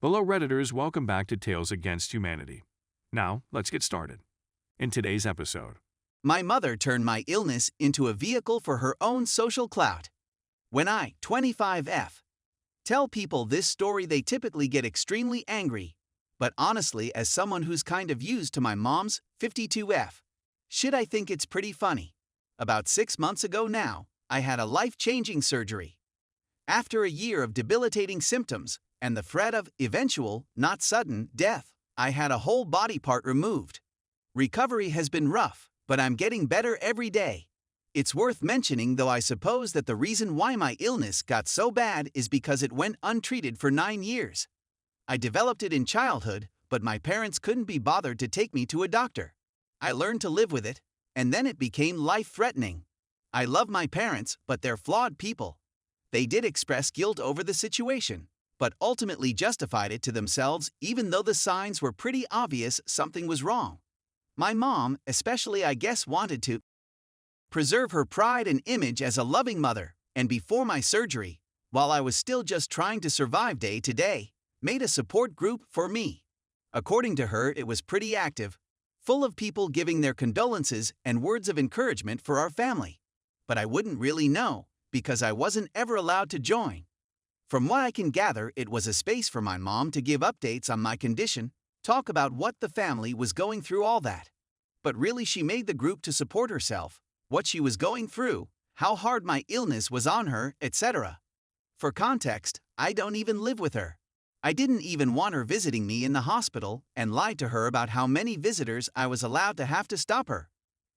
Hello Redditors, welcome back to Tales Against Humanity. Now, let's get started. In today's episode, my mother turned my illness into a vehicle for her own social clout. When I, 25F, tell people this story, they typically get extremely angry. But honestly, as someone who's kind of used to my mom's 52F, shit, I think it's pretty funny. About 6 months ago now, I had a life-changing surgery. After a year of debilitating symptoms and the threat of eventual, not sudden, death, I had a whole body part removed. Recovery has been rough, but I'm getting better every day. It's worth mentioning, though, I suppose, that the reason why my illness got so bad is because it went untreated for 9 years. I developed it in childhood, but my parents couldn't be bothered to take me to a doctor. I learned to live with it, and then it became life-threatening. I love my parents, but they're flawed people. They did express guilt over the situation, but ultimately justified it to themselves, even though the signs were pretty obvious something was wrong. My mom, especially, I guess, wanted to preserve her pride and image as a loving mother, and before my surgery, while I was still just trying to survive day to day, made a support group for me. According to her, it was pretty active, full of people giving their condolences and words of encouragement for our family. But I wouldn't really know, because I wasn't ever allowed to join. From what I can gather, it was a space for my mom to give updates on my condition, talk about what the family was going through, all that. But really, she made the group to support herself, what she was going through, how hard my illness was on her, etc. For context, I don't even live with her. I didn't even want her visiting me in the hospital and lied to her about how many visitors I was allowed to have to stop her.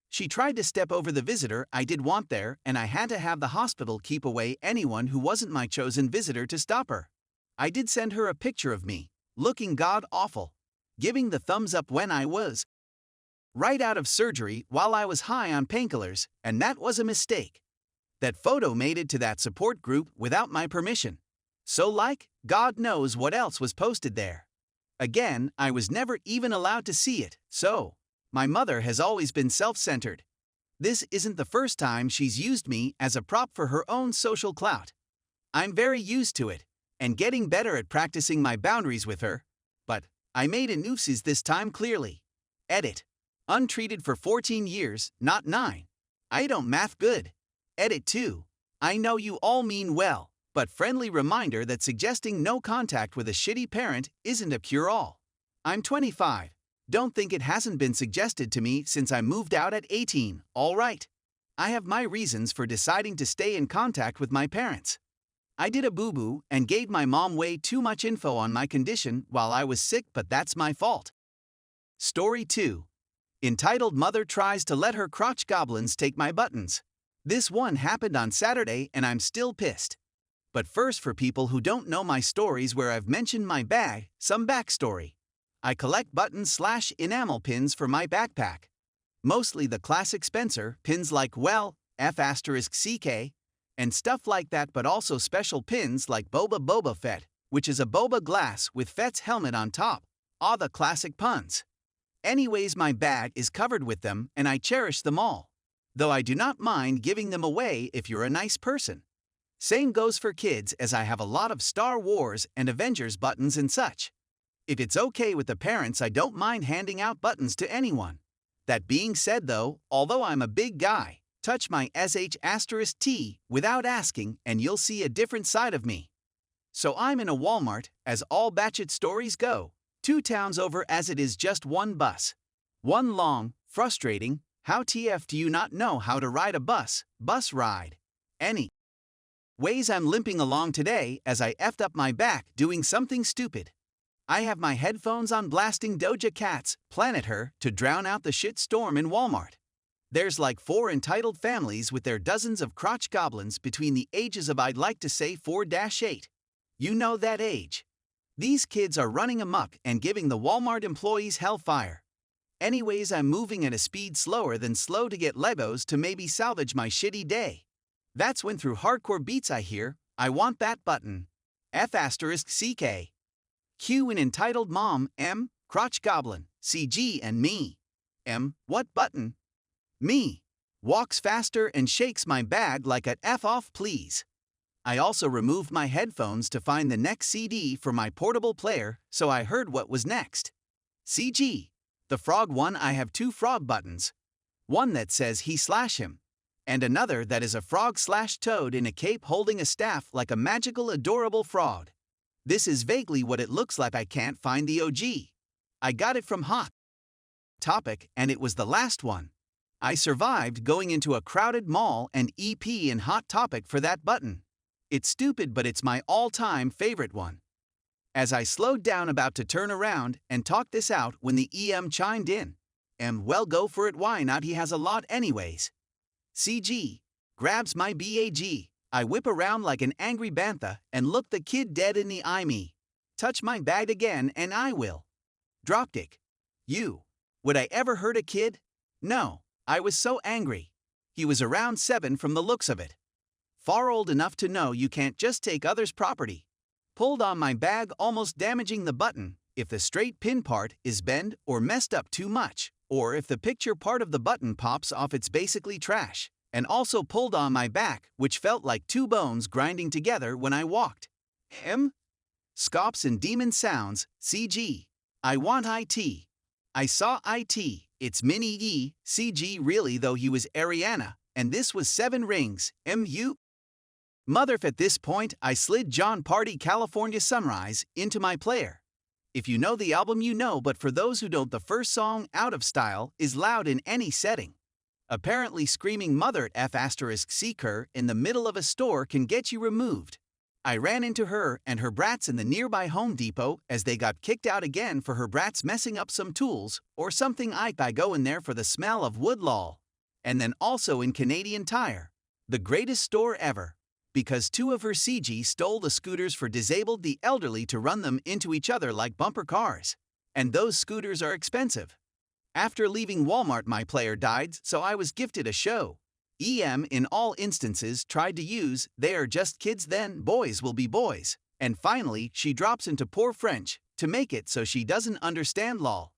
She tried to step over the visitor I did want there, and I had to have the hospital keep away anyone who wasn't my chosen visitor to stop her. I did send her a picture of me, looking god-awful, giving the thumbs up when I was right out of surgery while I was high on painkillers, and that was a mistake. That photo made it to that support group without my permission. So, like, God knows what else was posted there. Again, I was never even allowed to see it, so my mother has always been self-centered. This isn't the first time she's used me as a prop for her own social clout. I'm very used to it, and getting better at practicing my boundaries with her. But I made an oopsies this time, clearly. Edit. Untreated for 14 years, not 9. I don't math good. Edit 2. I know you all mean well, but friendly reminder that suggesting no contact with a shitty parent isn't a cure-all. I'm 25. Don't think it hasn't been suggested to me since I moved out at 18, all right. I have my reasons for deciding to stay in contact with my parents. I did a boo-boo and gave my mom way too much info on my condition while I was sick, but that's my fault. Story 2. Entitled Mother Tries to Let Her Crotch Goblins Take My Buttons. This one happened on Saturday and I'm still pissed. But first, for people who don't know my stories where I've mentioned my bag, some backstory. I collect buttons/enamel pins for my backpack. Mostly the classic Spencer pins like, well, F***CK, and stuff like that, but also special pins like Boba Fett, which is a boba glass with Fett's helmet on top. Ah, the classic puns. Anyways, my bag is covered with them and I cherish them all. Though I do not mind giving them away if you're a nice person. Same goes for kids, as I have a lot of Star Wars and Avengers buttons and such. If it's okay with the parents, I don't mind handing out buttons to anyone. That being said, though, although I'm a big guy, touch my sh*t without asking and you'll see a different side of me. So I'm in a Walmart, as all batchet stories go, 2 towns over, as it is just one bus. One long, frustrating, how TF do you not know how to ride a bus ride? Anyways, I'm limping along today as I effed up my back doing something stupid. I have my headphones on blasting Doja Cat's Planet Her to drown out the shit storm in Walmart. There's like 4 entitled families with their dozens of crotch goblins between the ages of, I'd like to say, 4-8. You know that age. These kids are running amok and giving the Walmart employees hellfire. Anyways, I'm moving at a speed slower than slow to get Legos to maybe salvage my shitty day. That's when through hardcore beats I hear, I want that button. F***CK. Q in entitled Mom, M, Crotch Goblin, CG and me. M, what button? Me. Walks faster and shakes my bag like a F off please. I also removed my headphones to find the next CD for my portable player, so I heard what was next. CG. The frog one, I have two frog buttons. One that says he/him, and another that is a frog/toad in a cape holding a staff like a magical adorable frog. This is vaguely what it looks like. I can't find the OG. I got it from Hot Topic and it was the last one. I survived going into a crowded mall and EP in Hot Topic for that button. It's stupid, but it's my all-time favorite one. As I slowed down about to turn around and talk this out when the EM chimed in. Well, go for it, why not, he has a lot anyways. CG. Grabs my bag. I whip around like an angry bantha and look the kid dead in the eye. Me. Touch my bag again and I will. Dropkick. You. Would I ever hurt a kid? No. I was so angry. He was around 7 from the looks of it. Far old enough to know you can't just take others' property. Pulled on my bag, almost damaging the button if the straight pin part is bent or messed up too much, or if the picture part of the button pops off, it's basically trash. And also pulled on my back, which felt like two bones grinding together when I walked. Scops and demon sounds, CG. I want IT. I saw IT, it's Mini E, CG really though he was Ariana, and this was 7 rings, MU. Motherf at this point I slid John Party California Sunrise into my player. If you know the album you know, but for those who don't, the first song, Out of Style, is loud in any setting. Apparently screaming mother at F***her in the middle of a store can get you removed. I ran into her and her brats in the nearby Home Depot as they got kicked out again for her brats messing up some tools or something. I go in there for the smell of wood lol. And then also in Canadian Tire, the greatest store ever, because 2 of her CG stole the scooters for disabled the elderly to run them into each other like bumper cars. And those scooters are expensive. After leaving Walmart my player died, so I was gifted a show. EM in all instances tried to use, they are just kids then, boys will be boys. And finally she drops into poor French to make it so she doesn't understand lol.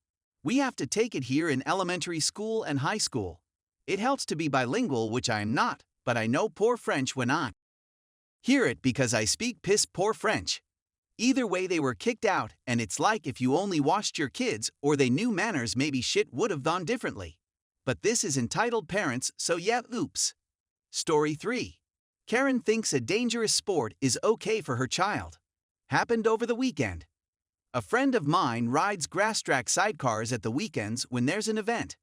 We have to take it here in elementary school and high school. It helps to be bilingual, which I am not, but I know poor French when I hear it because I speak piss poor French. Either way they were kicked out, and it's like if you only watched your kids or they knew manners, maybe shit would have gone differently. But this is entitled parents, so yeah, oops. Story 3. Karen thinks a dangerous sport is okay for her child. Happened over the weekend. A friend of mine rides grass track sidecars at the weekends when there's an event.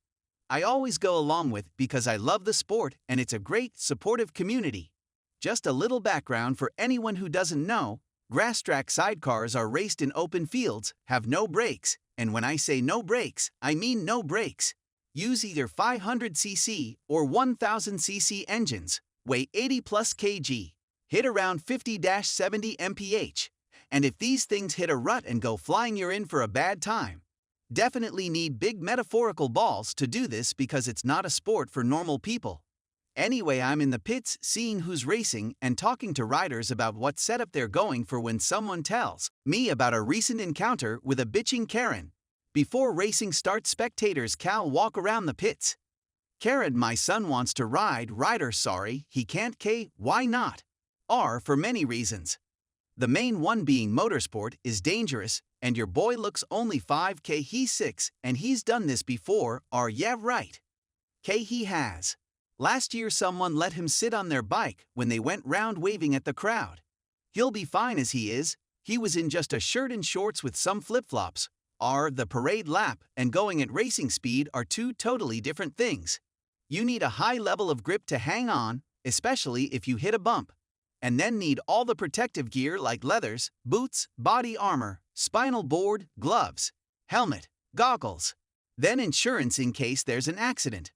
I always go along with because I love the sport and it's a great, supportive community. Just a little background for anyone who doesn't know, grass track sidecars are raced in open fields, have no brakes, and when I say no brakes, I mean no brakes. Use either 500cc or 1000cc engines, weigh 80 plus kg, hit around 50-70 mph, and if these things hit a rut and go flying, you're in for a bad time. Definitely need big metaphorical balls to do this because it's not a sport for normal people. Anyway, I'm in the pits seeing who's racing and talking to riders about what setup they're going for when someone tells me about a recent encounter with a bitching Karen. Before racing starts, spectators walk around the pits. Karen, my son wants to ride. Rider, sorry, he can't. Why not? For many reasons. The main one being motorsport is dangerous, and your boy looks only 5K. He's 6, and he's done this before. Yeah, right. He has. Last year someone let him sit on their bike when they went round waving at the crowd. He'll be fine as he is. He was in just a shirt and shorts with some flip-flops. The parade lap and going at racing speed are 2 totally different things. You need a high level of grip to hang on, especially if you hit a bump, and then need all the protective gear like leathers, boots, body armor, spinal board, gloves, helmet, goggles, then insurance in case there's an accident.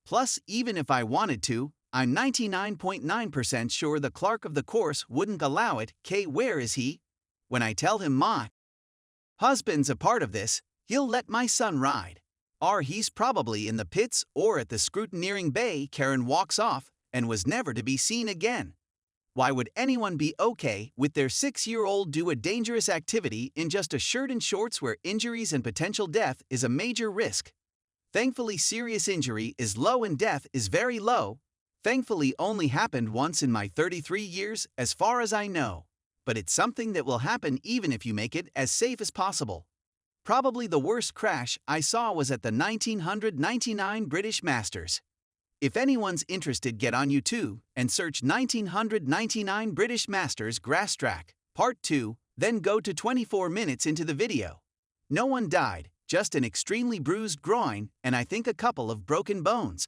Plus, even if I wanted to, I'm 99.9% sure the clerk of the course wouldn't allow it. Where is he? When I tell him my husband's a part of this, he'll let my son ride. He's probably in the pits or at the scrutineering bay. Karen walks off and was never to be seen again. Why would anyone be okay with their 6-year-old do a dangerous activity in just a shirt and shorts where injuries and potential death is a major risk? Thankfully, serious injury is low and death is very low. Thankfully only happened once in my 33 years as far as I know, but it's something that will happen even if you make it as safe as possible. Probably the worst crash I saw was at the 1999 British Masters. If anyone's interested, get on YouTube and search 1999 British Masters Grass Track, Part 2, then go to 24 minutes into the video. No one died, just an extremely bruised groin and I think a couple of broken bones.